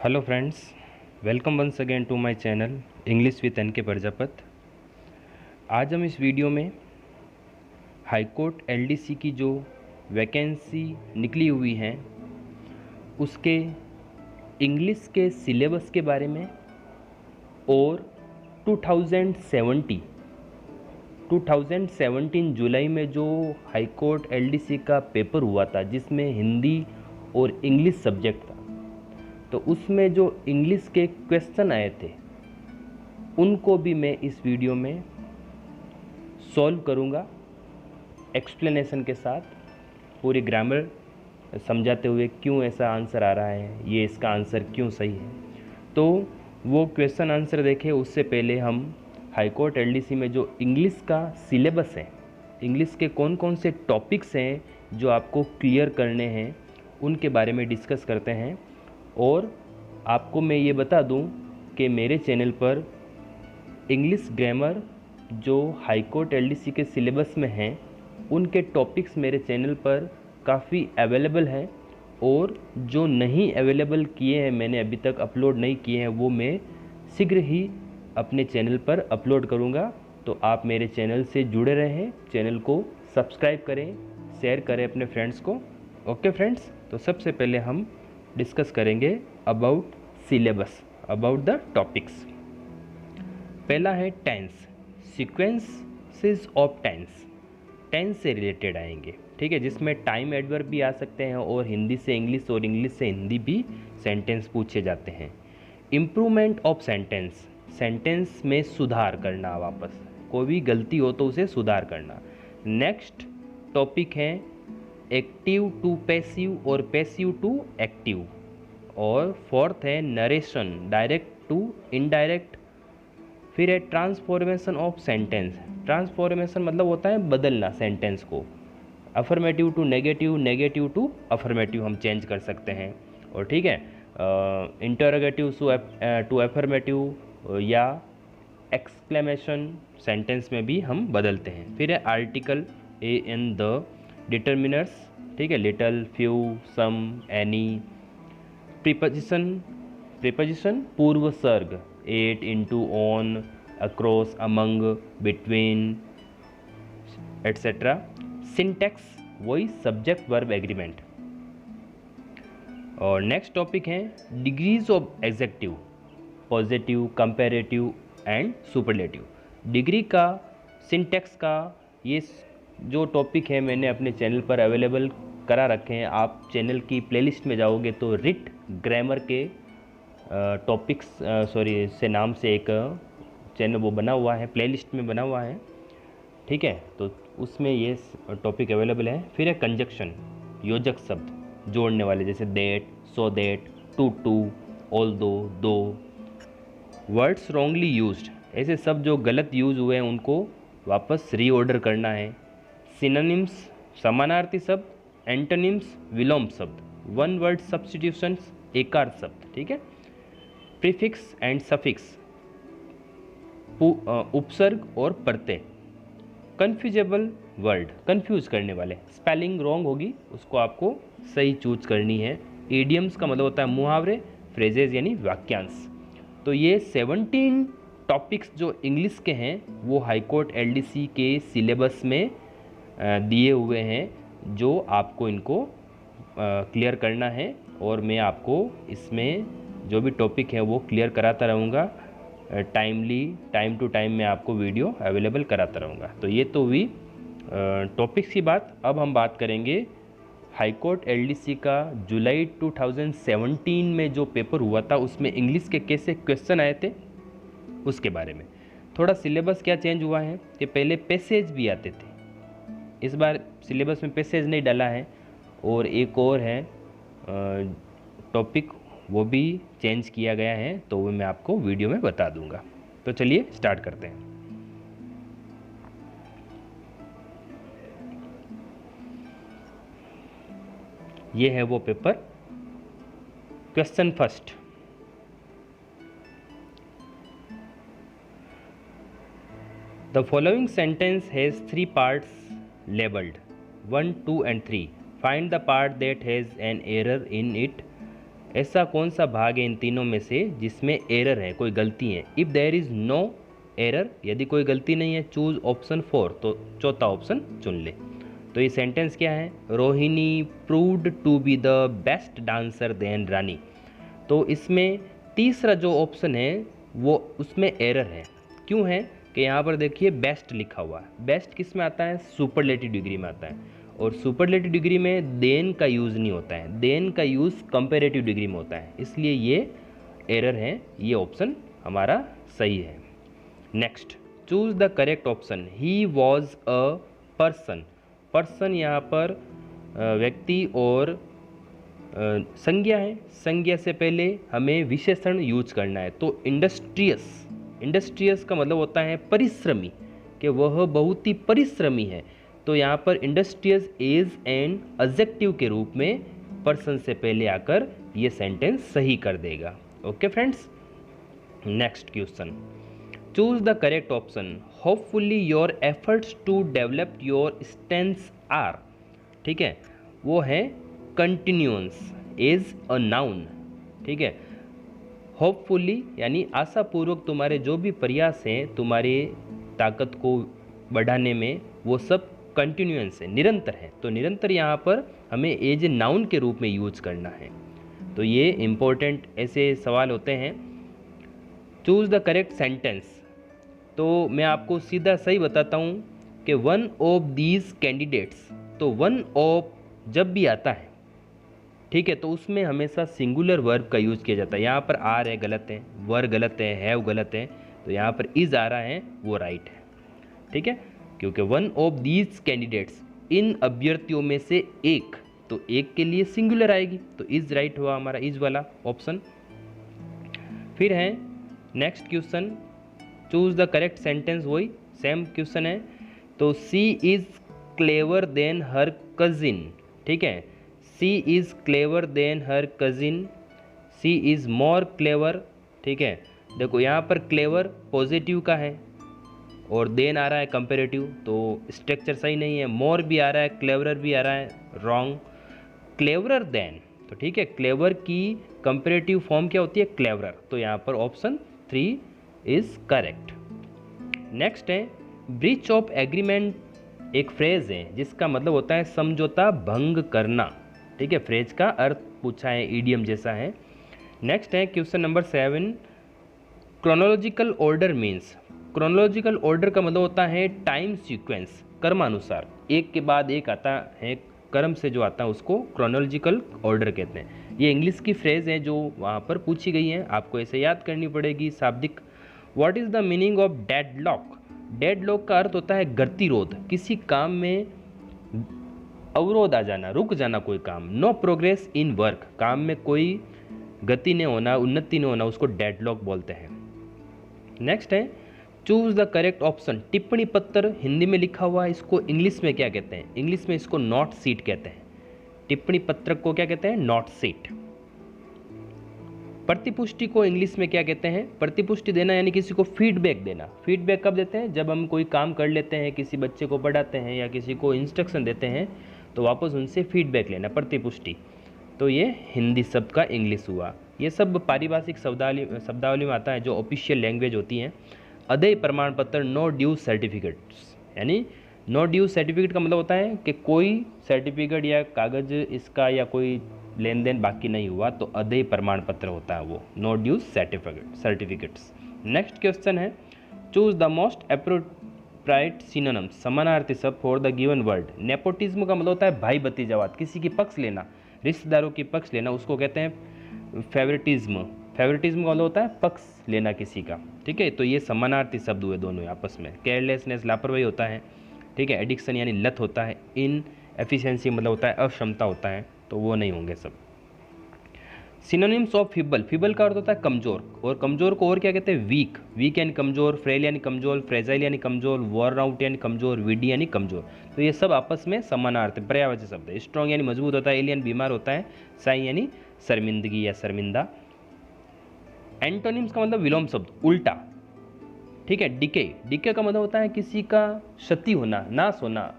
Hello friends, welcome once again to my channel English with N K Prajapat. आज हम इस video में high court LDC की जो वैकेंसी निकली हुई हैं उसके इंग्लिश के सिलेबस के बारे में और 2017 जुलाई में जो हाई कोर्ट एलडीसी का पेपर हुआ था जिसमें हिंदी और इंग्लिश सब्जेक्ट था, तो उसमें जो इंग्लिश के क्वेश्चन आए थे उनको भी मैं इस वीडियो में सॉल्व करूँगा एक्सप्लेनेशन के साथ, पूरी ग्रामर समझाते हुए क्यों ऐसा आंसर आ रहा है, ये इसका आंसर क्यों सही है। तो वो क्वेश्चन आंसर देखें उससे पहले हम हाई कोर्ट एलडीसी में जो इंग्लिश का सिलेबस है, इंग्लिश के कौन कौन से टॉपिक्स हैं जो आपको क्लियर करने हैं उनके बारे में डिस्कस करते हैं। और आपको मैं ये बता दूं कि मेरे चैनल पर इंग्लिश ग्रामर जो हाई कोर्ट एलडीसी के सिलेबस में हैं उनके टॉपिक्स मेरे चैनल पर काफ़ी अवेलेबल हैं, और जो नहीं अवेलेबल किए हैं, मैंने अभी तक अपलोड नहीं किए हैं, वो मैं शीघ्र ही अपने चैनल पर अपलोड करूँगा। तो आप मेरे चैनल से जुड़े रहें, चैनल को सब्सक्राइब करें, शेयर करें अपने फ्रेंड्स को। ओके फ्रेंड्स, तो सबसे पहले हम डिस्कस करेंगे about syllabus, about the topics. पहला है tense, sequences of tense, tense से रिलेटेड आएंगे, ठीक है, जिसमें टाइम एडवर्ब भी आ सकते हैं और हिंदी से इंग्लिश और इंग्लिश से हिंदी भी सेंटेंस पूछे जाते हैं। इम्प्रूवमेंट ऑफ सेंटेंस, सेंटेंस में सुधार करना, वापस कोई भी गलती हो तो उसे सुधार करना। नेक्स्ट टॉपिक है एक्टिव टू पैसिव और पैसिव टू एक्टिव। और फोर्थ है नरेशन, डायरेक्ट टू इनडायरेक्ट। फिर है ट्रांसफॉर्मेशन ऑफ सेंटेंस, ट्रांसफॉर्मेशन मतलब होता है बदलना सेंटेंस को, affirmative to negative, negative to affirmative हम चेंज कर सकते हैं। और ठीक है, इंटरोगेटिव टू अफर्मेटिव या एक्सक्लेमेशन सेंटेंस में भी हम बदलते हैं। फिर है article a an the, determiners, ठीक है, little, few, some, any. Preposition, preposition पूर्व सर्ग, at, into, on, across, among, between, etcetera. Syntax वही सब्जेक्ट वर्ब एग्रीमेंट। और नेक्स्ट टॉपिक है degrees of adjective, positive, comparative and superlative. Degree का, syntax का, ये जो टॉपिक है मैंने अपने चैनल पर अवेलेबल करा रखे हैं। आप चैनल की प्लेलिस्ट में जाओगे तो रिट ग्रामर के टॉपिक्स से नाम से एक चैनल वो बना हुआ है, प्लेलिस्ट में बना हुआ है, ठीक है, तो उसमें ये टॉपिक अवेलेबल है। फिर है कंजक्शन, योजक शब्द जोड़ने वाले, जैसे that, so that, to, although. Words wrongly used, ऐसे शब्द जो गलत यूज़ हुए हैं उनको वापस रीऑर्डर करना है। सिनोनिम्स समानार्थी शब्द, एंटोनिम्स विलोम शब्द, वन वर्ड सब्स्टिट्यूशंस एकार शब्द, ठीक है। प्रीफिक्स एंड सफिक्स, उपसर्ग और प्रत्यय। कन्फ्यूजेबल वर्ड, कंफ्यूज करने वाले, स्पेलिंग रॉन्ग होगी उसको आपको सही चूज करनी है। इडियम्स का मतलब होता है मुहावरे, फ्रेजेज यानी वाक्यांश। तो ये 17 टॉपिक्स जो इंग्लिश के हैं वो हाई कोर्ट एलडीसी के सिलेबस में दिए हुए हैं, जो आपको इनको क्लियर करना है। और मैं आपको इसमें जो भी टॉपिक है वो क्लियर कराता रहूँगा, टाइम टू टाइम मैं आपको वीडियो अवेलेबल कराता रहूँगा। तो ये तो हुई टॉपिक्स की बात। अब हम बात करेंगे हाई कोर्ट एलडीसी का जुलाई 2017 में जो पेपर हुआ था उसमें इंग्लिश के कैसे क्वेश्चन आए थे उसके बारे में। थोड़ा सिलेबस क्या चेंज हुआ है कि पहले पैसेज भी आते थे, इस बार सिलेबस में पैसेज नहीं डाला है। और एक और है टॉपिक, वो भी चेंज किया गया है, तो वो मैं आपको वीडियो में बता दूंगा। तो चलिए स्टार्ट करते हैं। ये है वो paper. Question first, the following sentence has 3 parts labeled 1, 2 and 3. Find the part that has an error in it ऐसा कौन सा भाग है इन तीनों में से जिसमें एरर है, कोई गलती है? If there is no error, यदि कोई गलती नहीं है, चूज ऑप्शन 4, तो चौथा ऑप्शन चुन ले। तो ये सेंटेंस क्या है? Rohini proved to be the best dancer than Rani. तो इसमें तीसरा जो ऑप्शन है वो उसमें एरर है। क्यों है? कि यहाँ पर देखिए बेस्ट लिखा हुआ है। बेस्ट किस में आता है? सुपरलेटिव डिग्री में आता है, और सुपरलेटिव डिग्री में देन का यूज़ नहीं होता है, देन का यूज़ कंपेरेटिव डिग्री में होता है, इसलिए ये एरर है। ये ऑप्शन हमारा सही है। Next, choose the correct option. He was a person. Person यहाँ पर व्यक्ति और संज्ञा है। संज्ञा से पहले हमें विशेषण यूज करना है, तो इंडस्ट्रियस। इंडस्ट्रियस का मतलब होता है परिश्रमी, कि वह बहुत ही परिश्रमी है। तो यहाँ पर इंडस्ट्रियस एज एंड एडजेक्टिव के रूप में पर्सन से पहले आकर ये सेंटेंस सही कर देगा। Okay friends, next question, choose the correct option. Hopefully your efforts to develop your strengths are, ठीक है, वो है कंटिन्यूअस एज अ नाउन, ठीक है। होपफुली यानी आशापूर्वक तुम्हारे जो भी प्रयास हैं तुम्हारी ताकत को बढ़ाने में, वो सब कंटिन्यूअस है, निरंतर है। तो निरंतर यहाँ पर हमें एज ए नाउन के रूप में यूज करना है। तो ये इम्पोर्टेंट ऐसे सवाल होते हैं। Choose the correct sentence. तो मैं आपको सीधा सही बताता हूँ कि वन ऑफ दीज कैंडिडेट्स, तो वन ऑफ जब भी आता है, ठीक है, तो उसमें हमेशा सिंगुलर वर्ब का यूज़ किया जाता है। यहाँ पर आर है, गलत है, वर गलत है, हैव गलत है, तो यहाँ पर इज आ रहा है, वो राइट है, ठीक है, क्योंकि वन ऑफ दीज कैंडिडेट्स, इन अभ्यर्थियों में से एक, तो एक के लिए सिंगुलर आएगी, तो इज राइट हुआ हमारा इज वाला ऑप्शन। फिर है next question, choose the correct sentence. वही सेम क्वेश्चन है। तो she is clever than her cousin, ठीक है, she is clever than her cousin, she is more clever, ठीक है। देखो यहाँ पर क्लेवर पॉजिटिव का है और देन आ रहा है कंपेरेटिव, तो स्ट्रक्चर सही नहीं है। मोर भी आ रहा है, क्लेवरर भी आ रहा है, रॉन्ग। क्लेवरर देन, तो ठीक है, क्लेवर की कंपेरेटिव फॉर्म क्या होती है? क्लेवरर। तो यहाँ पर ऑप्शन 3 इज करेक्ट। नेक्स्ट है ब्रीच ऑफ एग्रीमेंट। एक फ्रेज है जिसका मतलब होता है समझौता भंग करना, ठीक है, फ्रेज का अर्थ पूछा है, ईडियम जैसा है। नेक्स्ट है question number 7, chronological order means. Chronological order का मतलब होता है टाइम सीक्वेंस, क्रमानुसार, एक के बाद एक आता है, क्रम से जो आता है उसको क्रोनोलॉजिकल ऑर्डर कहते हैं। ये इंग्लिश की फ्रेज है जो वहाँ पर पूछी गई है, आपको ऐसे याद करनी पड़ेगी शाब्दिक। What is the meaning of deadlock? Deadlock का अर्थ होता है गतिरोध, किसी काम में अवरोध आ जाना, रुक जाना कोई काम। नो प्रोग्रेस इन वर्क, काम में कोई गति नहीं होना, उन्नति नहीं होना, उसको डेडलॉक बोलते हैं। नेक्स्ट है चूज द करेक्ट ऑप्शन। टिप्पणी पत्र हिंदी में लिखा हुआ है, इसको इंग्लिश में क्या कहते हैं? इंग्लिश में इसको नोट सीट कहते हैं। टिप्पणी पत्रक को क्या कहते हैं? Note seat. प्रतिपुष्टि को इंग्लिश में क्या कहते हैं? प्रतिपुष्टि देना यानी किसी को फीडबैक देना। फीडबैक कब देते हैं? जब हम कोई काम कर लेते हैं, किसी बच्चे को पढ़ाते हैं या किसी को इंस्ट्रक्शन देते हैं, तो वापस उनसे फीडबैक लेना, प्रतिपुष्टि। तो ये हिंदी शब्द का इंग्लिश हुआ। ये सब पारिभाषिक शब्दावली में आता है जो ऑफिशियल लैंग्वेज होती हैं। अदेय प्रमाण पत्र, नो ड्यू सर्टिफिकेट्स, यानी नो ड्यू सर्टिफिकेट का मतलब होता है कि कोई सर्टिफिकेट या कागज इसका या कोई लेन देन बाकी नहीं हुआ, तो अदेय प्रमाण पत्र होता है वो, no due certificates. Next question है choose the most appropriate synonym, समानार्थी शब्द for the given word. Nepotism का मतलब होता है भाई भतीजावाद, किसी की पक्ष लेना, रिश्तेदारों की पक्ष लेना, उसको कहते हैं फेवरेटिज्म। फेवरेटिज्म का मतलब होता है पक्ष लेना किसी का, ठीक है। तो ये समानार्थी शब्द हुए दोनों आपस में। केयरलेसनेस लापरवाही होता है, ठीक है। एडिक्शन यानी लत होता है। इन एफिशिएंसी मतलब होता है अक्षमता होता है, तो वो नहीं होंगे सब। सिनोनिम्स ऑफ फीबल, फीबल का अर्थ होता है कमजोर, और कमजोर को और क्या कहते हैं? वीक। वीक यानी कमजोर, फ्रेल यानी कमजोर, फ्रेजाइल यानी कमजोर, वॉर्न आउट यानी कमजोर, वीडी यानी कमजोर। तो ये सब आपस में समानार्थी पर्यायवाची शब्द है। स्ट्रॉन्ग यानी मजबूत होता है, एलियन बीमार होता है, साई यानी शर्मिंदगी या शर्मिंदा। एंटोनिम्स का मतलब विलोम शब्द, उल्टा, ठीक है। डिके, डिके का मतलब होता है किसी का क्षति होना, नाश होना,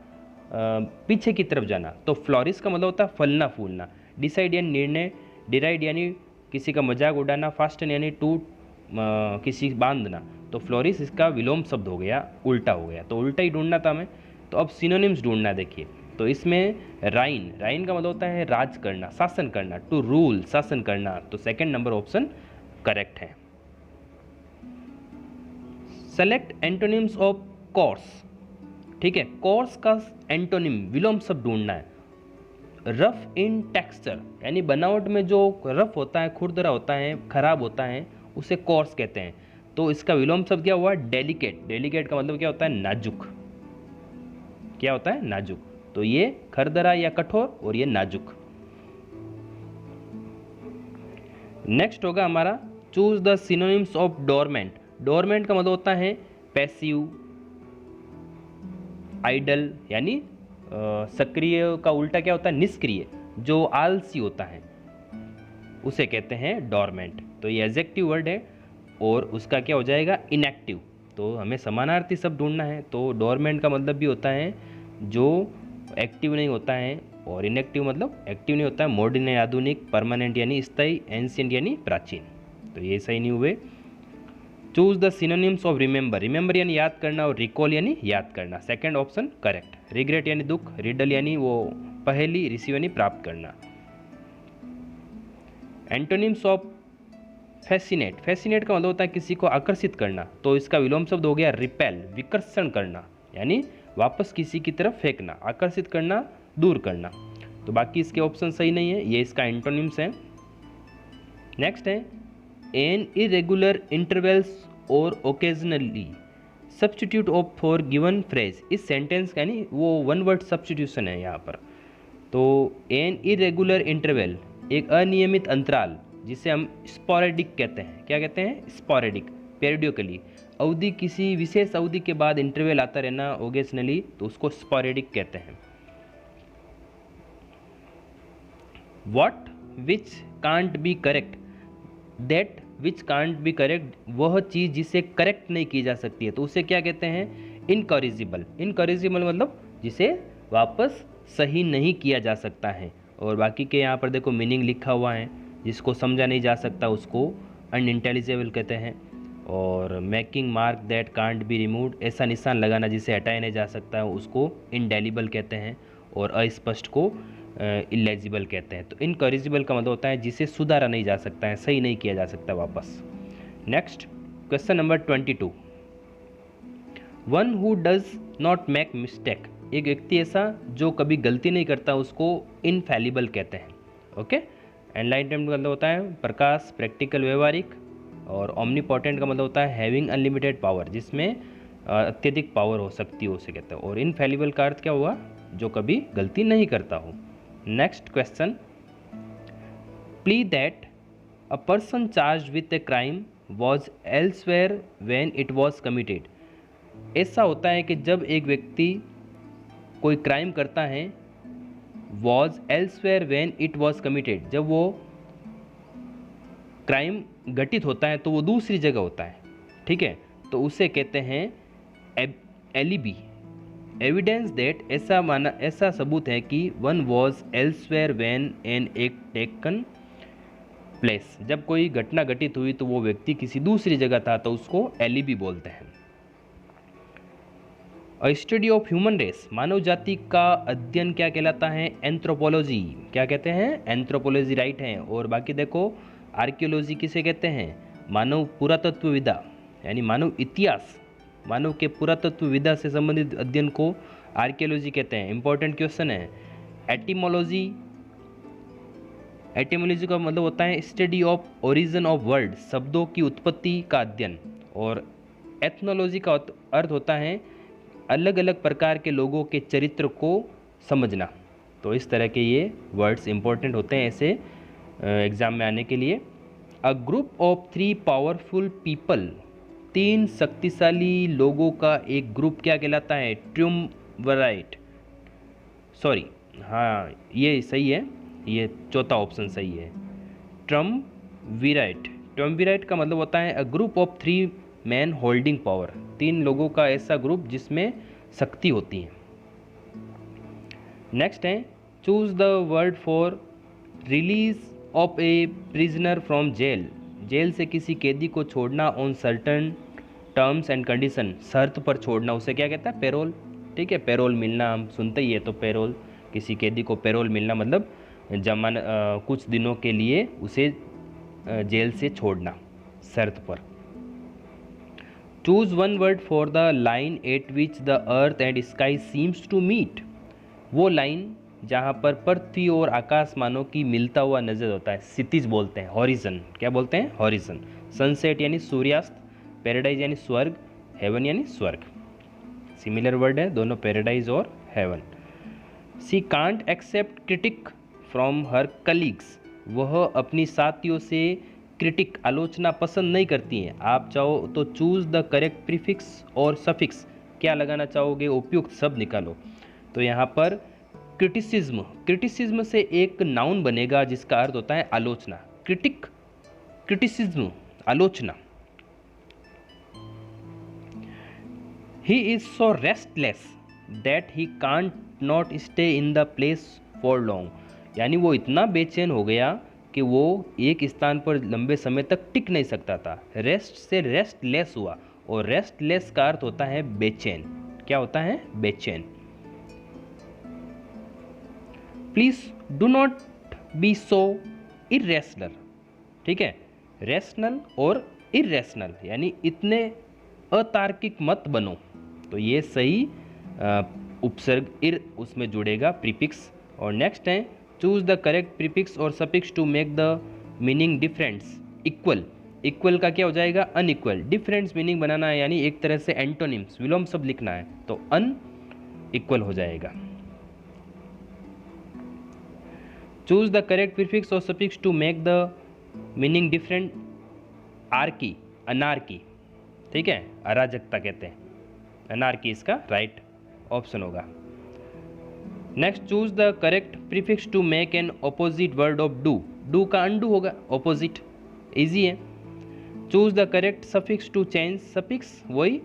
पीछे की तरफ जाना। तो फ्लोरिस का मतलब होता है फलना फूलना। डिसाइड यानी निर्णय, डिराइड यानी किसी का मजाक उड़ाना, फास्टन यानी टूट किसी बांधना, तो फ्लोरिश इसका विलोम शब्द हो गया, उल्टा हो गया, तो उल्टा ही ढूंढना था हमें। तो अब सिनोनिम्स ढूंढना है। देखिए तो इसमें राइन, राइन का मतलब होता है राज करना, शासन करना, टू रूल, शासन करना, तो सेकंड नंबर ऑप्शन करेक्ट है। सेलेक्ट एंटोनिम्स ऑफ कोर्स, ठीक है, कोर्स का एंटोनिम विलोम शब्द ढूंढना है। रफ इन टेक्सचर यानी बनावट में जो रफ होता है, खुरदरा होता है, खराब होता है, उसे कोर्स कहते हैं। तो इसका विलोम शब्द क्या हुआ? डेलिकेट। डेलिकेट का मतलब क्या होता है? नाजुक। क्या होता है? नाजुक। तो ये खरदरा या कठोर और ये नाजुक। नेक्स्ट होगा हमारा choose the synonyms of dormant. Dormant का मतलब होता है पैसिव, आइडल यानी सक्रिय का उल्टा क्या होता है? निष्क्रिय। जो आलसी होता है उसे कहते हैं डोरमेंट। तो ये एडजेक्टिव वर्ड है और उसका क्या हो जाएगा? इनएक्टिव। तो हमें समानार्थी शब्द ढूंढना है। तो डोरमेंट का मतलब भी होता है जो एक्टिव नहीं होता है, और इनएक्टिव मतलब एक्टिव नहीं होता है। मॉडर्न यानी आधुनिक, परमानेंट यानी स्थायी, एंशिएंट यानी प्राचीन। तो ये सही नहीं हुए। Choose the synonyms of remember. Remember यानी याद करना और रिकॉल यानी याद करना, सेकंड ऑप्शन करेक्ट। रिग्रेट यानी दुख, रिडल यानी वो पहेली, रिसीव यानी प्राप्त करना। Antonyms of fascinate. फैसिनेट का मतलब होता है किसी को आकर्षित करना। तो इसका विलोम शब्द हो गया रिपेल, विकर्षण करना यानी वापस किसी की तरफ फेंकना, आकर्षित करना, दूर करना। तो बाकी इसके ऑप्शन सही नहीं है, ये इसका एंटोनिम्स है। नेक्स्ट है एन इरेगुलर इंटरवल्स और occasionally substitute of for given phrase. इस सेंटेंस का यानी वो वन वर्ड सब्स्टिट्यूशन है यहाँ पर। तो एन इरेगुलर इंटरवल एक अनियमित अंतराल, जिसे हम स्पोरेडिक कहते हैं। क्या कहते हैं? स्पोरेडिक, पेरियोडिकली। अवधि, किसी विशेष अवधि के बाद इंटरवल आता रहना ओकेजनली, तो उसको स्पोरेडिक कहते हैं। What which can't be correct, that which can't be correct, वह चीज़ जिसे करेक्ट नहीं की जा सकती है, तो उसे क्या कहते हैं? इनकॉरिजिबल। इनकॉरिजिबल मतलब जिसे वापस सही नहीं किया जा सकता है। और बाकी के यहाँ पर देखो मीनिंग लिखा हुआ है, जिसको समझा नहीं जा सकता उसको अनइंटेलिजिबल कहते हैं। और making mark that can't be removed, ऐसा निशान लगाना जिसे हटाया नहीं जा सकता है, उसको इंडेलिबल कहते हैं। और अस्पष्ट को इलेजिबल कहते हैं। तो इनकॉरिजिबल का मतलब होता है जिसे सुधारा नहीं जा सकता है, सही नहीं किया जा सकता वापस। Next question number 22। One who does not make mistake, एक व्यक्ति ऐसा जो कभी गलती नहीं करता, उसको इनफैलिबल कहते हैं। ओके। एनलाइटमेंट का मतलब होता है प्रकाश, प्रैक्टिकल, व्यवहारिक। और ओमनीपोटेंट का मतलब होता है हैविंग अनलिमिटेड पावर, जिसमें अत्यधिक पावर हो सकती हो, उसे कहते हैं। और इनफैलिबल का अर्थ क्या हुआ? जो कभी गलती नहीं करता हो। Next question, please that a person charge with a crime was elsewhere when it was committed. ऐसा होता है कि जब एक व्यक्ति कोई क्राइम करता है, was elsewhere when it was committed, जब वो क्राइम घटित होता है तो वो दूसरी जगह होता है। ठीक है, तो उसे कहते हैं एलिबी। एविडेंस दैट, ऐसा सबूत है कि one was elsewhere when an act taken place, जब कोई घटना घटित हुई तो वो व्यक्ति किसी दूसरी जगह था, तो उसको एलिबी बोलते हैं। A study of human race, मानव जाति का अध्ययन क्या कहलाता है? एंथ्रोपोलॉजी। क्या कहते हैं? एंथ्रोपोलॉजी राइट है। और बाकी देखो आर्कियोलॉजी किसे कहते हैं? मानव पुरातत्वविदा यानी मानव इतिहास, मानव के पुरातत्व विधा से संबंधित अध्ययन को आर्कियोलॉजी कहते हैं। इंपॉर्टेंट क्वेश्चन है। एटिमोलॉजी, एटिमोलॉजी का मतलब होता है study of origin of word, शब्दों की उत्पत्ति का अध्ययन। और एथनोलॉजी का अर्थ होता है अलग अलग प्रकार के लोगों के चरित्र को समझना। तो इस तरह के ये वर्ड्स इंपॉर्टेंट होते हैं ऐसे एग्जाम में आने के लिए। A group of 3 powerful people, 3 शक्तिशाली लोगों का एक ग्रुप क्या कहलाता है? ट्रिumvirate। सॉरी, हाँ ये सही है, ये चौथा ऑप्शन सही है, ट्रिumvirate। ट्रिumvirate का मतलब होता है a group of 3 man holding power, 3 लोगों का ऐसा ग्रुप जिसमें शक्ति होती है। नेक्स्ट है choose the word for release of a prisoner from jail, jail से किसी कैदी को छोड़ना on certain terms and condition, शर्त पर छोड़ना, उसे क्या कहता है? पैरोल। ठीक है, पैरोल मिलना हम सुनते ही है, तो पैरोल, किसी कैदी को पैरोल मिलना मतलब कुछ दिनों के लिए उसे जेल से छोड़ना शर्त पर। Choose one word for the line at which the earth and sky seems to meet, वो लाइन जहाँ पर पृथ्वी और आकाशमानों की मिलता हुआ नजर होता है, क्षितिज बोलते हैं, हॉरिजन। क्या बोलते हैं? हॉरिजन। सनसेट यानी सूर्यास्त, पैराडाइज यानी स्वर्ग, हेवन यानी स्वर्ग। सिमिलर वर्ड है दोनों, पैराडाइज और heaven. She can't accept critic from her colleagues, वह अपनी साथियों से क्रिटिक, आलोचना पसंद नहीं करती हैं। आप चाहो तो चूज द करेक्ट प्रीफिक्स और सफिक्स, क्या लगाना चाहोगे? उपयुक्त शब्द निकालो। तो यहाँ पर क्रिटिसिज्म, क्रिटिसिज्म से एक नाउन बनेगा जिसका अर्थ होता है आलोचना। क्रिटिक, क्रिटिसिज्म, आलोचना। He is so restless that he can't not stay in the place for long, यानी वो इतना बेचैन हो गया कि वो एक स्थान पर लंबे समय तक टिक नहीं सकता था। रेस्ट से रेस्टलेस हुआ, और रेस्टलेस का अर्थ होता है बेचैन। क्या होता है? बेचैन। Please do not be so irrational. ठीक है, रेशनल और इरेशनल यानी इतने अतार्किक मत बनो, तो ये सही उपसर्ग इर उसमें जुड़ेगा, प्रीफिक्स। और नेक्स्ट है चूज द करेक्ट प्रीफिक्स और suffix to make the meaning difference equal. Equal का क्या हो जाएगा? अनइक्वल। डिफरेंस मीनिंग बनाना है यानी एक तरह से एंटोनिम्स, विलोम शब्द लिखना है, तो अन इक्वल हो जाएगा। चूज द करेक्ट प्रीफिक्स और suffix to make the meaning different. Archy, anarchy. ठीक है, अराजकता कहते हैं, अनार्की इसका राइट ऑप्शन होगा। Next, choose the correct prefix to make an opposite word of do. Do का अनडू होगा, ऑपोजिट, इजी है। Choose the correct suffix to change, suffix वही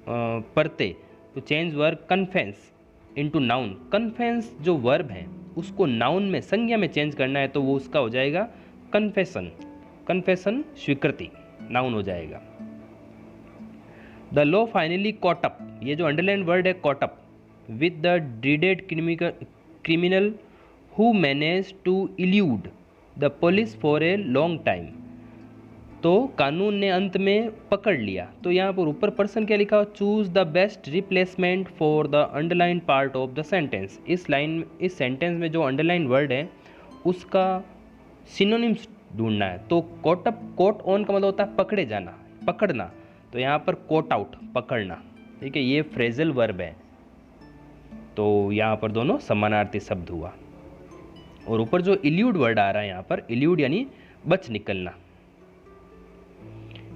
परते, to change verb confess into noun. Confess जो verb है उसको noun में, संज्ञा में चेंज करना है, तो वो उसका हो जाएगा कन्फेशन। कन्फेशन स्वीकृति, नाउन हो जाएगा। The law finally caught up, ये जो अंडरलाइन वर्ड है caught up, with the dreaded criminal who managed to elude the police for a long time. तो कानून ने अंत में पकड़ लिया। तो यहाँ पर ऊपर पर्सन क्या लिखा? Choose the best replacement for the underline part of the sentence. इस लाइन, इस सेंटेंस में जो अंडरलाइन वर्ड है उसका सिनोनिम्स ढूंढना है। तो कोट अप, कोट ऑन का मतलब होता है पकड़े जाना, पकड़ना, तो यहाँ पर कोट आउट, पकड़ना। ठीक है, ये फ्रेजल वर्ब है, तो यहाँ पर दोनों समानार्थी शब्द हुआ। और ऊपर जो इल्यूड वर्ड आ रहा है यहाँ पर, इल्यूड यानी बच निकलना।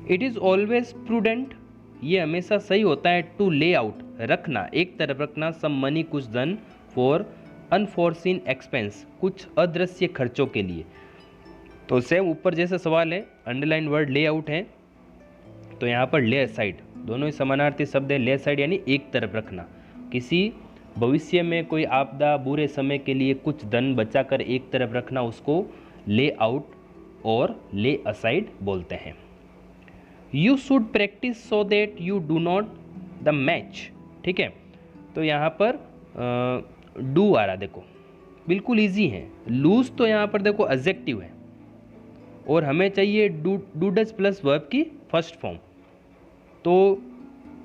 इट इज ऑलवेज प्रूडेंट, ये हमेशा सही होता है, टू ले आउट, रखना, एक तरफ रखना, सम मनी, कुछ धन, फॉर अनफोर्सिन एक्सपेंस, कुछ अदृश्य खर्चों के लिए। तो सेम ऊपर जैसा सवाल है, अंडरलाइन वर्ड ले आउट है, तो यहाँ पर ले साइड, दोनों ही समानार्थी शब्द है। ले साइड यानी एक तरफ रखना, किसी भविष्य में कोई आपदा, बुरे समय के लिए कुछ धन बचाकर एक तरफ रखना, उसको ले आउट और ले असाइड बोलते हैं। You should practice so that you do not the match. ठीक है, तो यहाँ पर डू आ रहा, देखो बिल्कुल इजी है। लूज तो यहाँ पर देखो एडजेक्टिव है, और हमें चाहिए डू डज प्लस वर्ब की फर्स्ट फॉर्म। तो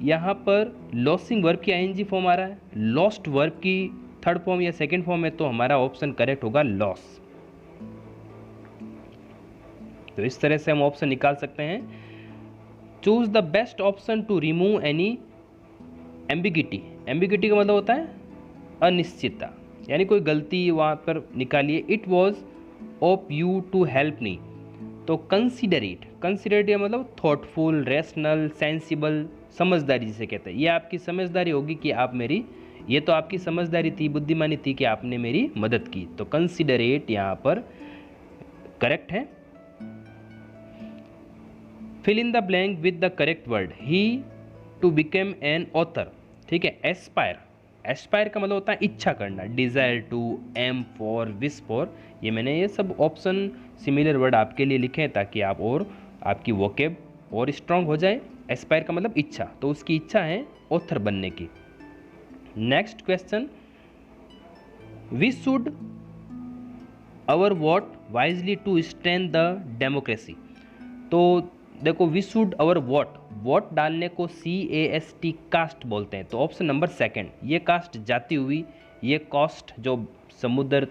यहाँ पर लॉसिंग वर्ब की आईएनजी फॉर्म आ रहा है, लॉस्ट वर्ब की थर्ड फॉर्म या सेकंड फॉर्म है, तो हमारा ऑप्शन करेक्ट होगा लॉस। तो इस तरह से हम ऑप्शन निकाल सकते हैं। Choose the best option to remove any ambiguity. Ambiguity का मतलब होता है अनिश्चितता, यानी कोई गलती वहाँ पर निकालिए। It was of you to help me, तो कंसिडरेट, कंसिडरेट मतलब थॉटफुल, रेशनल, सेंसिबल, समझदारी जिसे कहते हैं। ये आपकी समझदारी होगी कि आप मेरी, ये तो आपकी समझदारी थी, बुद्धिमानी थी कि आपने मेरी मदद की। तो कंसिडरेट यहाँ पर करेक्ट है। Fill in the blank with the correct word. He to become an author. ठीक है, एस्पायर, एस्पायर का मतलब होता है इच्छा करना, desire to, aim for, wish for. ये मैंने ये सब ऑप्शन सिमिलर वर्ड आपके लिए लिखे हैं ताकि आप और आपकी वोकेब और स्ट्रांग हो जाए। एस्पायर का मतलब इच्छा, तो उसकी इच्छा है ऑथर बनने की। Next question, we should our vote wisely to strength the democracy. तो देखो, वी शुड आवर वोट डालने को CAST कास्ट बोलते हैं। तो ऑप्शन नंबर सेकंड, ये कास्ट जाती हुई, ये कॉस्ट जो समुद्र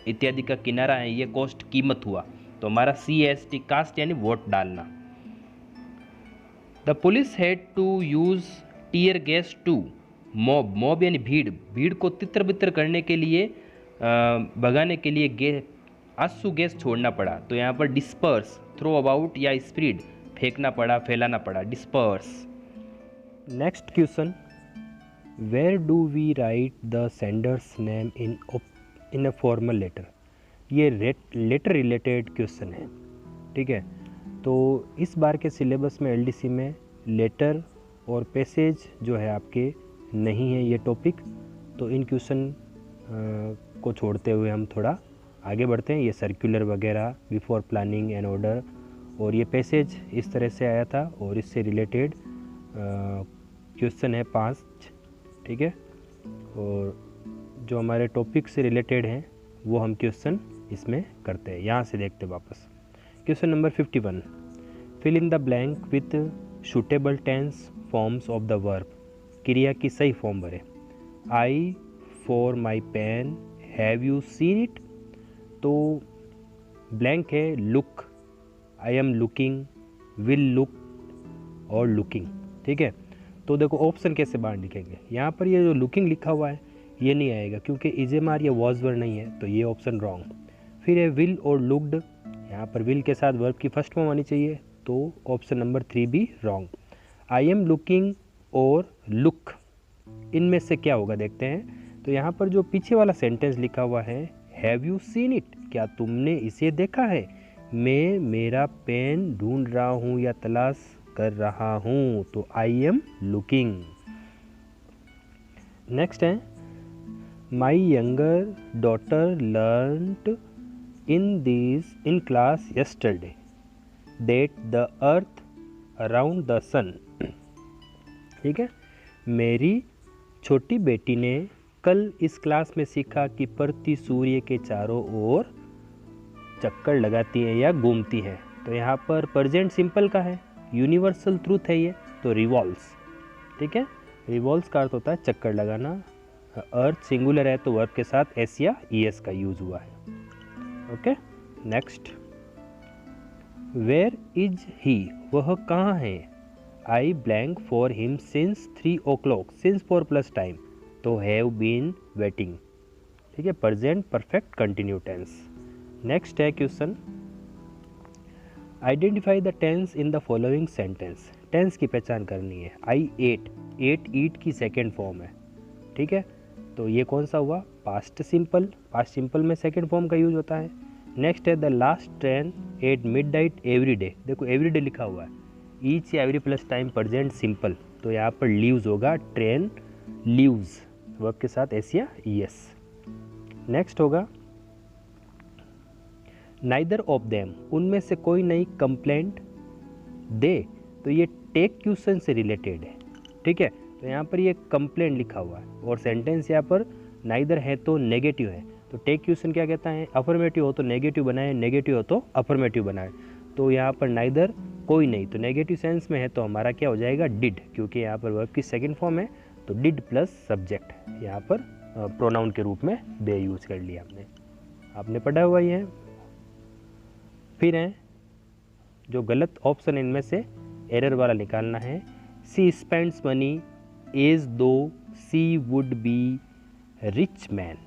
इत्यादि का किनारा है, ये कॉस्ट कीमत हुआ। तो हमारा CAST कास्ट यानी वोट डालना। The police had to use tear gas to mob यानी भीड़ को तितर बितर करने के लिए, भगाने के लिए आंसू गैस छोड़ना पड़ा। तो यहाँ पर डिस्पर्स, थ्रो अबाउट या स्प्रेड, फेंकना पड़ा, फैलाना पड़ा, disperse. Next question, where do we write the sender's name in a formal letter. ये लेटर रिलेटेड क्वेश्चन है, ठीक है। तो इस बार के सिलेबस में LDC में लेटर और पैसेज जो है आपके नहीं है ये टॉपिक। तो इन क्वेश्चन को छोड़ते हुए हम थोड़ा आगे बढ़ते हैं। ये सर्कुलर वगैरह, बिफोर प्लानिंग एंड ऑर्डर, और ये पैसेज इस तरह से आया था और इससे रिलेटेड क्वेश्चन है 5, ठीक है। और जो हमारे टॉपिक से रिलेटेड हैं वो हम क्वेश्चन इसमें करते हैं। यहाँ से देखते वापस। Question number 51, fill in the blank with suitable tense forms of the verb. क्रिया की सही फॉर्म भरे। I for my pen, have you seen it. तो ब्लैंक है look, I am looking, will look और लुकिंग, ठीक है। तो देखो ऑप्शन कैसे बाहर लिखेंगे। यहाँ पर ये जो लुकिंग लिखा हुआ है ये नहीं आएगा क्योंकि इजेमार या वॉज वर्ड नहीं है, तो ये ऑप्शन रॉन्ग। फिर है विल और लुक्ड, यहाँ पर विल के साथ वर्ब की फर्स्ट फॉर्म आनी चाहिए, तो ऑप्शन नंबर 3 भी रॉन्ग। आई एम लुकिंग और लुक, इनमें से क्या होगा देखते हैं। तो यहाँ पर जो पीछे वाला सेंटेंस लिखा हुआ है, हैव यू सीन इट, क्या तुमने इसे देखा है। मैं मेरा पेन ढूंढ रहा हूँ या तलाश कर रहा हूँ, तो आई एम लुकिंग। नेक्स्ट है, my younger daughter learned in class yesterday that the earth around the sun. ठीक है, मेरी छोटी बेटी ने कल इस क्लास में सीखा कि पृथ्वी सूर्य के चारों ओर चक्कर लगाती है या घूमती है। तो यहाँ पर प्रेजेंट सिंपल का है, यूनिवर्सल ट्रूथ है ये, तो रिवॉल्व्स। ठीक है, रिवॉल्व्स का अर्थ होता है चक्कर लगाना। अर्थ सिंगुलर है तो वर्ब के साथ एस या ईएस का यूज हुआ है। Okay, next, where is he, वह कहाँ है। I blank for him since 3 o'clock, since for plus time, तो हैव बीन वेटिंग। ठीक है, present perfect continuous tense. Next है question, identify the tense in the following sentence. Tense की पहचान करनी है। आई एट, ईट की सेकेंड फॉर्म है। ठीक है, तो ये कौन सा हुआ, पास्ट सिंपल। पास्ट सिंपल में सेकेंड फॉर्म का यूज होता है। नेक्स्ट है the last train eight midnight every day. देखो एवरी डे लिखा हुआ है, ईच या every plus time present simple, तो यहाँ पर लीव्स होगा, ट्रेन लीव्स, वर्ब के साथ एस या ईएस। नेक्स्ट होगा नाइदर ऑफ देम, उनमें से कोई नहीं कंप्लेंट दे, तो ये टेक क्वेश्चन से रिलेटेड है। ठीक है, तो यहाँ पर ये कंप्लेंट लिखा हुआ है और सेंटेंस यहाँ पर नाइदर है तो नेगेटिव है। तो टेक क्वेश्चन क्या कहता है, अफर्मेटिव हो तो नेगेटिव बनाए, नेगेटिव हो तो अफर्मेटिव बनाए। तो यहाँ पर नाइदर कोई नहीं, तो नेगेटिव सेंस में है तो हमारा क्या हो जाएगा, डिड, क्योंकि यहाँ पर वर्ब की सेकंड फॉर्म है, तो डिड प्लस सब्जेक्ट, यहाँ पर प्रोनाउन के रूप में दे यूज कर लिया आपने पढ़ा हुआ ही है। फिर है जो गलत ऑप्शन इनमें से एरर वाला निकालना है। सी स्पेंड्स मनी एज दो सी वुड बी रिच मैन।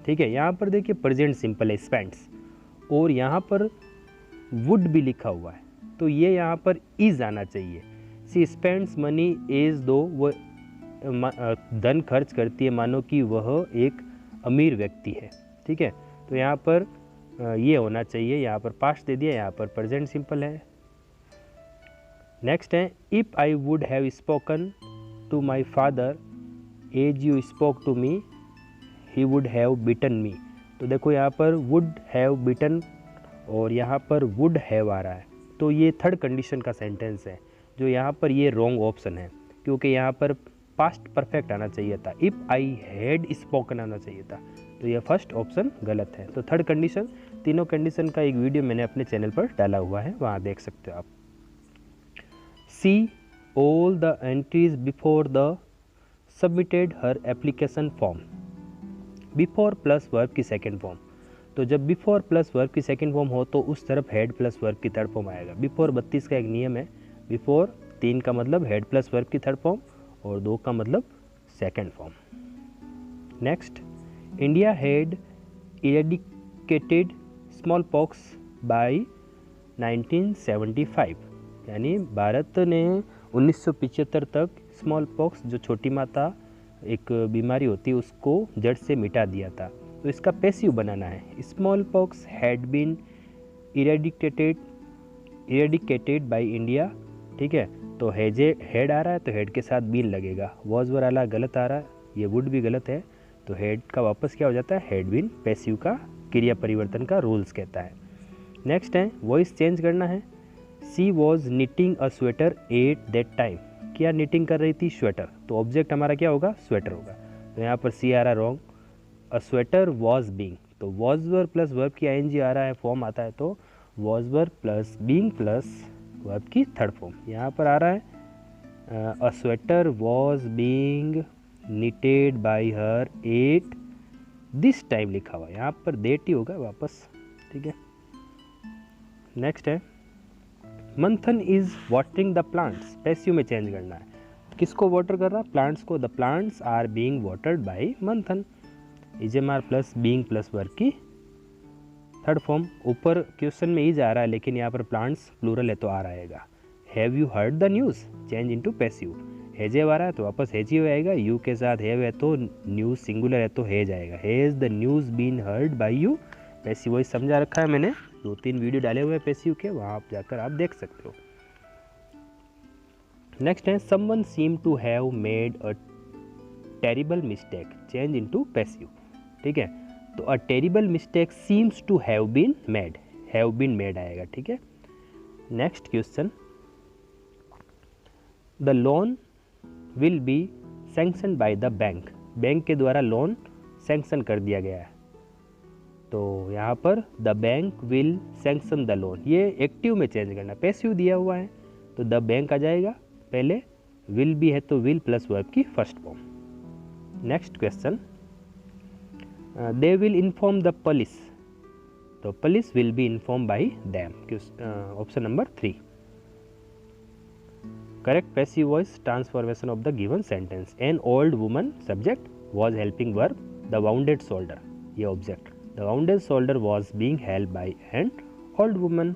ठीक है, यहाँ पर देखिए प्रेजेंट सिंपल है स्पेंड्स, और यहाँ पर वुड भी लिखा हुआ है, तो ये यहाँ पर इज आना चाहिए। सी स्पेंड्स मनी एज दो, वो धन खर्च करती है मानो कि वह एक अमीर व्यक्ति है। ठीक है, तो यहाँ पर ये होना चाहिए, यहाँ पर पास्ट दे दिया, यहाँ पर प्रेजेंट सिंपल है। नेक्स्ट है, if I would have spoken to my father as you spoke to me he would have beaten me. तो देखो यहाँ पर वुड हैव बीटन और यहाँ पर वुड हैव आ रहा है, तो ये थर्ड कंडीशन का सेंटेंस है, जो यहाँ पर ये रॉन्ग ऑप्शन है, क्योंकि यहाँ पर पास्ट परफेक्ट आना चाहिए था, इफ़ आई हैड स्पोकन आना चाहिए था, तो ये फर्स्ट ऑप्शन गलत है। तो थर्ड कंडीशन, तीनों कंडीशन का एक वीडियो मैंने अपने चैनल पर डाला हुआ है, वहाँ देख सकते हो आप। She all the entries before the submitted her application form. Before plus verb की सेकेंड फॉर्म, तो जब बिफोर प्लस वर्ब की सेकेंड फॉर्म हो तो उस तरफ हेड प्लस वर्ब की थर्ड फॉर्म आएगा। बिफोर 32 का एक नियम है, बिफोर 3 का मतलब हेड प्लस वर्ब की थर्ड फॉर्म और 2 का मतलब second form. Next, India had eradicated small pox by 1975, यानी भारत ने 1975 तक स्मॉल पॉक्स, जो छोटी माता एक बीमारी होती है, उसको जड़ से मिटा दिया था। तो इसका पैसिव बनाना है, smallpox had been eradicated by India. ठीक है, तो हेड आ रहा है तो हेड के साथ बीन लगेगा, वॉज वर आला गलत आ रहा है, ये वुड भी गलत है, तो हेड का वापस क्या हो जाता है, हैड बीन, पैसिव का क्रिया परिवर्तन का रूल्स कहता है। नेक्स्ट है वॉइस चेंज करना है। She was knitting a sweater at that time, क्या निटिंग कर रही थी, स्वेटर, तो ऑब्जेक्ट हमारा क्या होगा, स्वेटर होगा, तो यहाँ पर सी आ रहा wrong. A sweater was being, तो वॉज वर प्लस वर्ब की आईएनजी आ रहा है, फॉर्म आता है, तो was were plus being plus verb की थर्ड फॉर्म। यहाँ पर आ रहा है a sweater was being knitted by her at this time लिखा हुआ, यहाँ पर डेट ही होगा वापस। ठीक है, नेक्स्ट है Manthan is watering the plants, passive में चेंज करना है, किसको वाटर कर रहा है, प्लांट्स को, the plants are being watered by Manthan, is am are plus being plus verb की थर्ड फॉर्म। ऊपर क्वेश्चन में इज आ रहा है लेकिन यहाँ पर प्लांट्स प्लूरल है तो आ रहेगा। Have you heard the news, change into passive, has have आ रहा है तो वापस हैजिव आएगा, यू के साथ हैव है तो न्यूज़ सिंगुलर है तो हैज आएगा, has the news been heard by you, passive वही समझा रखा है मैंने, 2-3 वीडियो डाले हुए हैं पैसिव के, वहाँ आप जाकर आप देख सकते हो। नेक्स्ट है someone seem to have made a terrible mistake, change into passive. ठीक है, तो a terrible mistake seems to have been made आएगा। ठीक है, next question, the loan will be sanction by the bank, bank के द्वारा loan sanction कर दिया गया है, तो यहाँ पर the bank will sanction the loan, ये एक्टिव में चेंज करना, पैसिव दिया हुआ है तो द बैंक आ जाएगा पहले, विल भी है तो विल प्लस वर्ब की first form. Next question, they will inform the police, तो police will be inform by them, option number 3। Correct passive voice transformation of the given sentence, an old woman subject was helping verb, the wounded shoulder ये object, the wounded shoulder was being held by an old woman.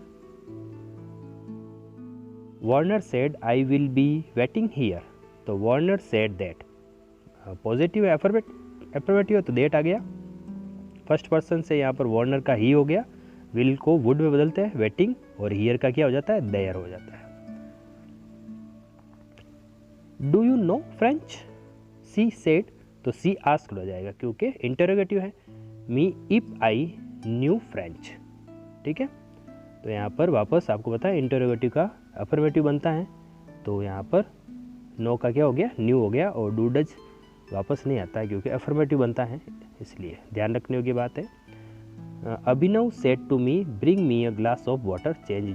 Warner said I will be waiting here, तो Warner said that, positive है, affirmative है तो that आ गया, first person से यहाँ पर Warner का ही हो गया, विल को वुड में बदलते हैं वेटिंग, और हियर का क्या हो जाता है, देयर हो जाता है। Do you know French, she said, तो सी आस्क्ड हो जाएगा क्योंकि इंटरोगेटिव है, me if I knew French. ठीक है, तो यहाँ पर वापस आपको पता है इंटरोगेटिव का अफर्मेटिव बनता है, तो यहाँ पर नो का क्या हो गया, न्यू हो गया, और डू डज वापस नहीं आता है क्योंकि अफर्मेटिव बनता है, इसलिए ध्यान रखने योग्य बात है। Abhinav said to me bring me a glass of water, change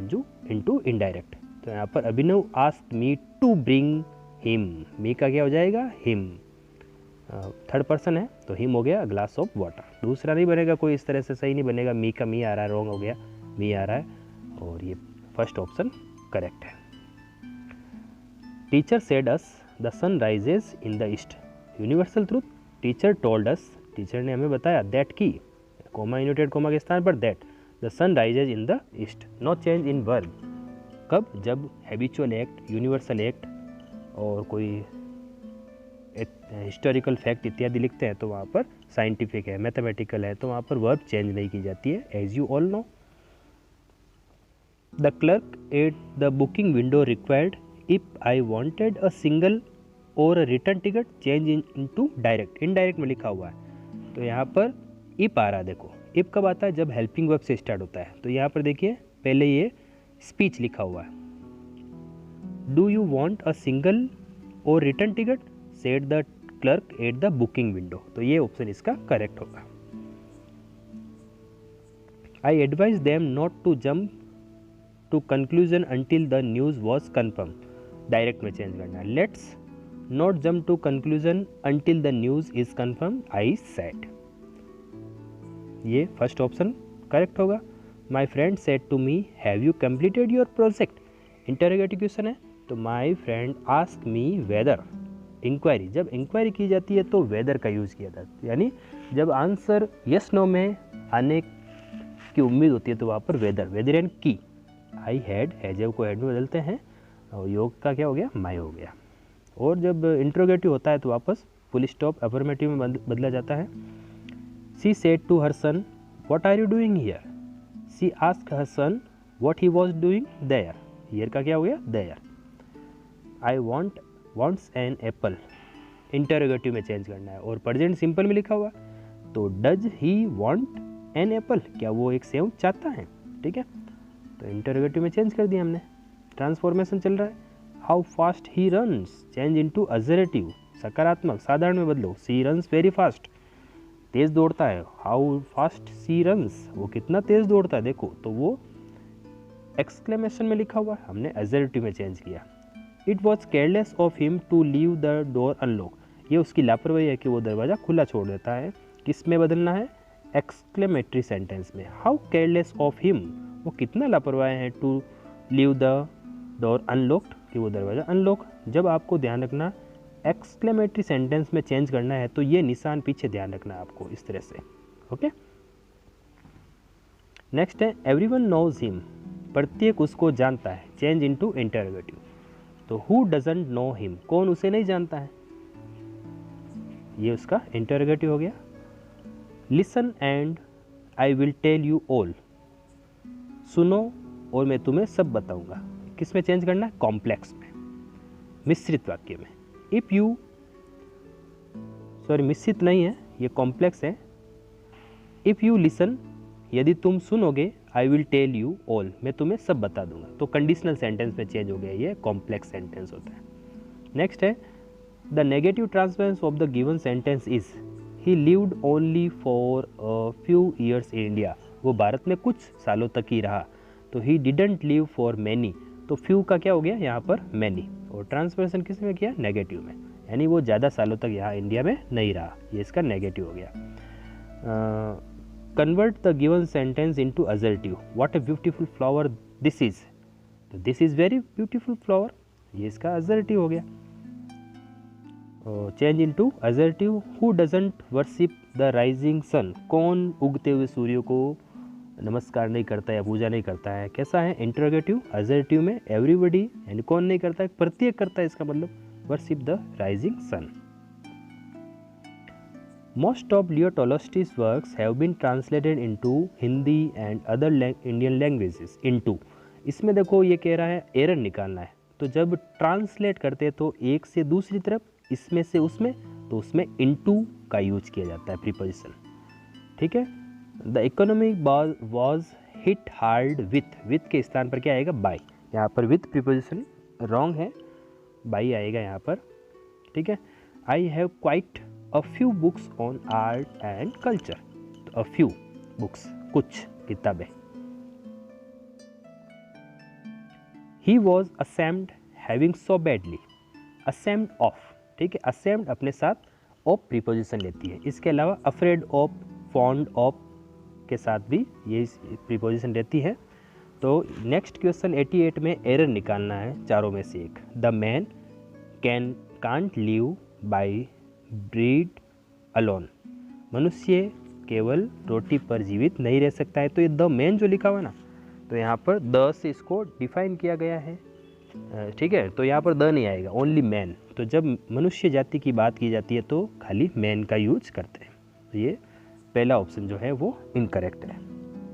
into indirect, तो यहाँ पर Abhinav asked me to bring him, me का क्या हो जाएगा, हिम, थर्ड पर्सन है तो हिम हो गया ग्लास ऑफ वाटर, दूसरा नहीं बनेगा कोई, इस तरह से सही नहीं बनेगा, मी का मी आ रहा है, रॉन्ग हो गया, मी आ रहा है, और ये फर्स्ट ऑप्शन करेक्ट है। Teacher said us the sun rises in the east, universal truth, teacher told us, teacher ने हमें बताया, दैट की, कोमा इनवर्टेड कोमा के स्थान पर that, the sun rises in the east, no change in verb, कब, जब हैबिचुअल एक्ट, यूनिवर्सल एक्ट और कोई हिस्टोरिकल फैक्ट इत्यादि लिखते हैं तो वहाँ पर साइंटिफिक है, मैथमेटिकल है, तो वहाँ पर वर्ब चेंज नहीं की जाती है, as you all know. The clerk at the booking window required if I wanted a single और return ticket change into direct, indirect में लिखा हुआ है। तो यहाँ पर इप आ रहा है, देखो इप कब आता है, जब हेल्पिंग वर्ब से स्टार्ट होता है। तो यहाँ पर देखिए पहले ये स्पीच लिखा हुआ है, do you want a single और return ticket, said the clerk at the booking window. तो ये ऑप्शन इसका करेक्ट होगा। I advise them not to jump to conclusion until the news was confirm, direct में change करना है, let's not jump to conclusion until the news is confirm, I said. ये first option correct होगा। My friend said to me have you completed your project, interrogative question है, तो my friend ask me whether, inquiry, जब inquiry की जाती है तो weather का यूज़ किया जाता है, यानी जब आंसर यस नो में आने की उम्मीद होती है तो वहाँ पर वेदर, वेदर एंड की। आई हैड, हैजव को हैड में बदलते हैं और योग का क्या हो गया, माई हो गया। और जब इंट्रोगेटिव होता है तो वापस फुल स्टॉप अफर्मेटिव में बदला जाता है। She said to her son what are you doing here, she asked her son what he was doing there, here का क्या हो गया, there. I wants an apple, interrogative में चेंज करना है और प्रेजेंट सिंपल में लिखा हुआ, तो does he want an apple, क्या वो एक सेव चाहता है, ठीक है, तो इंटरोगेटिव में चेंज कर दिया हमने। ट्रांसफॉर्मेशन चल रहा है, how fast he runs, change into assertive, सकारात्मक साधारण में बदलो, सी रन्स वेरी फास्ट, तेज दौड़ता है, हाउ फास्ट सी रन्स, वो कितना तेज दौड़ता है देखो, तो वो एक्सक्लेमेशन में लिखा हुआ है, हमने अजरेटिव में चेंज किया। It was careless of him to leave the door unlock, ये उसकी लापरवाही है कि वो दरवाज़ा खुला छोड़ देता है, किस में बदलना है, एक्सक्लेमेटरी सेंटेंस में। हाउ केयरलेस ऑफ हिम, वो कितना लापरवाह है, to leave the door unlocked, कि वो दरवाज़ा अनलॉक। जब आपको ध्यान रखना एक्सक्लेमेटरी सेंटेंस में चेंज करना है तो ये निशान पीछे ध्यान रखना है आपको इस तरह से, ओके। नेक्स्ट है एवरीवन नोज हिम, प्रत्येक उसको जानता है, चेंज इनटू इंटरोगेटिव, तो हु डजंट नो हिम, कौन उसे नहीं जानता है, ये उसका इंटरोगेटिव हो गया। Listen and I will tell you all, सुनो और मैं तुम्हें सब बताऊंगा, किस में चेंज करना है, कॉम्प्लेक्स में, मिश्रित वाक्य में। इफ यू, सॉरी मिश्रित नहीं है, ये कॉम्प्लेक्स है। इफ यू लिसन, यदि तुम सुनोगे, I will tell you all, मैं तुम्हें सब बता दूंगा, तो कंडीशनल सेंटेंस में चेंज हो गया, ये कॉम्प्लेक्स सेंटेंस होता है। नेक्स्ट है the negative transference of the given sentence is, he lived only for a few years in India, वो भारत में कुछ सालों तक ही रहा, तो he didn't live for many, तो फ्यू का क्या हो गया यहाँ पर, मैनी, और ट्रांसफरेंस किस में किया, नेगेटिव में, यानी वो ज़्यादा सालों तक यहाँ इंडिया में नहीं रहा, ये इसका नेगेटिव हो गया। Convert the given sentence into assertive, what a beautiful flower this is, तो this is very beautiful flower, ये इसका असर्टिव हो गया। Change into assertive, who doesn't worship the rising sun, कौन उगते हुए सूर्य को नमस्कार नहीं करता या पूजा नहीं करता है, कैसा है, इंटरोगेटिव। असर्टिव में एवरीबडी, यानी कौन नहीं करता है, प्रत्येक करता है, इसका मतलब worship the rising sun. Most of Leo Tolstoy's works have been translated into Hindi and other Indian languages into, इसमें देखो ये कह रहा है एरर निकालना है, तो जब ट्रांसलेट करते हैं तो एक से दूसरी तरफ, इसमें से उसमें, तो उसमें into का यूज किया जाता है प्रीपोजिशन, ठीक है। The economy was hit hard with के स्थान पर क्या आएगा, बाय, यहाँ पर विथ प्रीपोजिशन रॉन्ग है, बाई आएगा यहाँ पर, ठीक है। I have quite a few books on art and culture, तो अ फ्यू बुक्स, कुछ किताबें। He was ashamed having so badly, ashamed of, ठीक है, असेम्ड अपने साथ ऑफ प्रीपोजिशन लेती है, इसके अलावा अफ्रेड ऑफ, फॉन्ड ऑफ के साथ भी ये प्रीपोजिशन रहती है। तो नेक्स्ट क्वेश्चन 88 में एरर निकालना है चारों में से एक, the man can't live by breed alone, मनुष्य केवल रोटी पर जीवित नहीं रह सकता है, तो ये द मैन जो लिखा हुआ ना, तो यहाँ पर द से इसको डिफाइन किया गया है, ठीक है, तो यहाँ पर द नहीं आएगा, ओनली मैन, तो जब मनुष्य जाति की बात की जाती है तो खाली मैन का यूज करते हैं, तो ये पहला ऑप्शन जो है वो इनकरेक्ट है।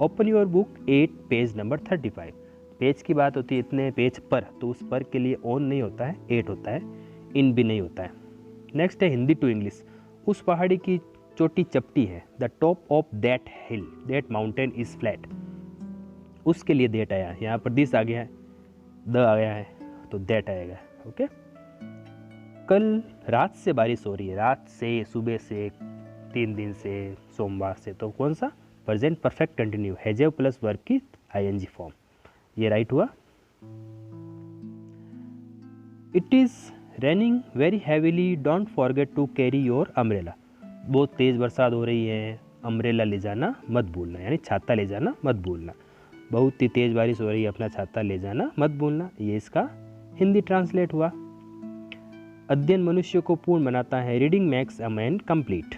Open your book 8 page number 35, page की बात होती है इतने पेज पर, तो उस पर के लिए ऑन नहीं होता है, 8 होता है। इन भी नहीं होता है। नेक्स्ट है हिंदी टू इंग्लिश। उस पहाड़ी की चोटी चपटी है, the top of that hill, that mountain is flat. उसके लिए दैट आया है, यहाँ पर दिस आ गया है, द आ गया है, तो दैट आएगा। ओके, कल रात से बारिश हो रही है, रात से, सुबह से, 3 दिन से, सोमवार से, तो कौन सा? Present perfect continue, have plus verb की आईएनजी फॉर्म, ये राइट हुआ। It is raining very heavily, don't forget to carry your umbrella. बहुत तेज़ बरसात हो रही है, अम्ब्रेला ले जाना मत भूलना, यानी छाता ले जाना मत भूलना। बहुत ही तेज़ बारिश हो रही है, अपना छाता ले जाना मत भूलना, ये इसका हिंदी ट्रांसलेट हुआ। अध्ययन मनुष्य को पूर्ण बनाता है, reading makes a man complete.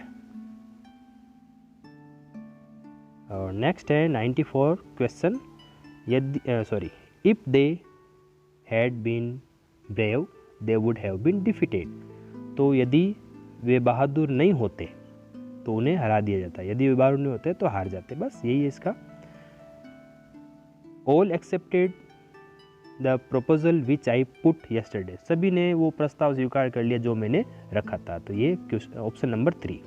और नेक्स्ट है 94 क्वेश्चन, यदि if they had been brave they would have been defeated. तो यदि वे बहादुर नहीं होते तो उन्हें हरा दिया जाता, यदि वे बहादुर नहीं होते तो हार जाते, बस यही है इसका। All accepted the proposal which I put yesterday, सभी ने वो प्रस्ताव स्वीकार कर लिया जो मैंने रखा था, तो ये ऑप्शन नंबर 3।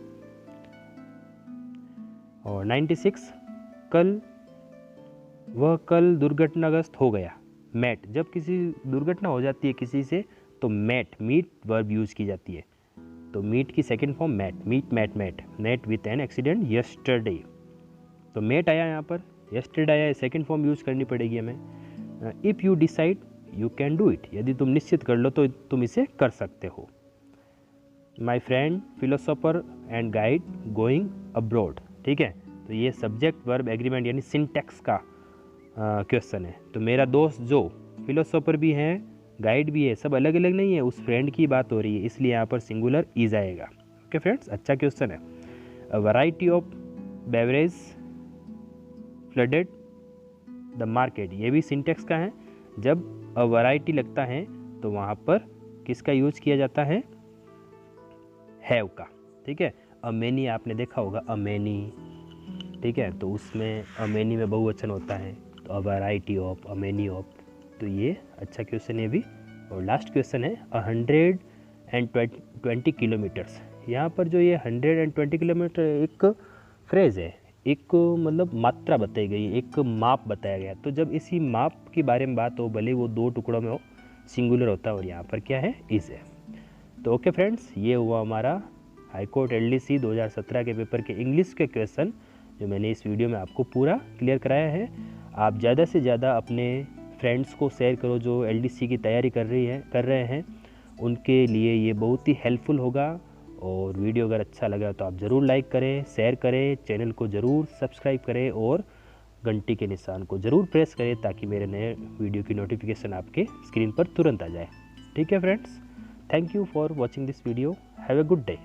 और 96 वह कल दुर्घटनाग्रस्त हो गया, मैट, जब किसी दुर्घटना हो जाती है किसी से तो मीट वर्ब यूज की जाती है, तो मीट की second form met with an accident yesterday, तो मैट आया यहाँ पर, यस्टरडे आया, सेकंड फॉर्म यूज करनी पड़ेगी हमें। If you decide you can do it, यदि तुम निश्चित कर लो तो तुम इसे कर सकते हो। My friend philosopher and guide going abroad, ठीक है, तो ये सब्जेक्ट वर्ब एग्रीमेंट यानी सिंटैक्स का क्वेश्चन है। तो मेरा दोस्त जो फिलोसोफर भी है, गाइड भी है, सब अलग अलग नहीं है, उस फ्रेंड की बात हो रही है, इसलिए यहाँ पर सिंगुलर इज आएगा। ओके फ्रेंड्स, अच्छा क्वेश्चन है। A variety of beverage flooded the market, ये भी सिंटेक्स का है। जब अ वैरायटी लगता है तो वहाँ पर किसका यूज किया जाता है? हैव का, ठीक है। अ मैनी आपने देखा होगा, अ मैनी, ठीक है, तो उसमें अ मैनी में बहुवचन होता है, तो a variety of, a many of, तो ये अच्छा क्वेश्चन है भी। और लास्ट क्वेश्चन है 120 किलोमीटर्स। यहाँ पर जो ये 120 किलोमीटर एक फ्रेज़ है, एक मतलब मात्रा बताई गई, एक माप बताया गया। तो जब इसी माप के बारे में बात हो, भले वो 2 टुकड़ों में हो, सिंगुलर होता है, और यहाँ पर क्या है? इज है। तो ओके फ्रेंड्स, ये हुआ हमारा हाईकोर्ट एलडीसी 2017 के पेपर के इंग्लिश के क्वेश्चन, जो मैंने इस वीडियो में आपको पूरा क्लियर कराया है। आप ज़्यादा से ज़्यादा अपने फ्रेंड्स को शेयर करो जो एलडीसी की तैयारी कर रहे हैं, उनके लिए ये बहुत ही हेल्पफुल होगा। और वीडियो अगर अच्छा लगा तो आप ज़रूर लाइक करें, शेयर करें, चैनल को ज़रूर सब्सक्राइब करें और घंटी के निशान को ज़रूर प्रेस करें, ताकि मेरे नए वीडियो की नोटिफिकेशन आपके स्क्रीन पर तुरंत आ जाए। ठीक है friends, thank you for watching this video, have a good day.